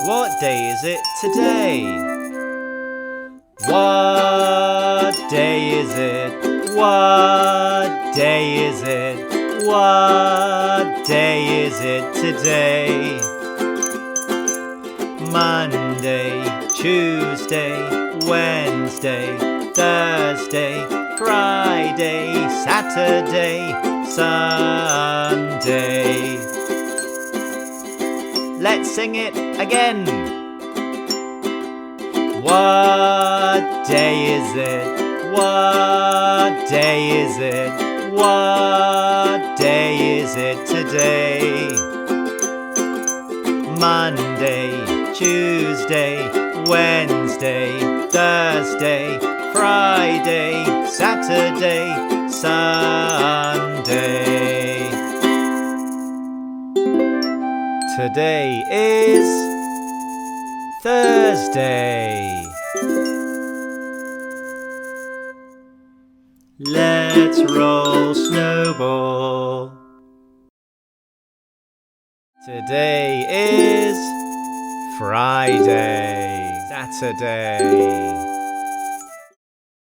What day is it today? What day is it? What day is it? What day is it today? Monday, Tuesday, Wednesday, Thursday, Friday, Saturday, Sunday. Let's sing it again. What day is it? What day is it? What day is it today? Monday, Tuesday, Wednesday, Thursday, Friday, Saturday, Sunday. Today is Thursday. Let's roll snowball. Today is Friday, Saturday.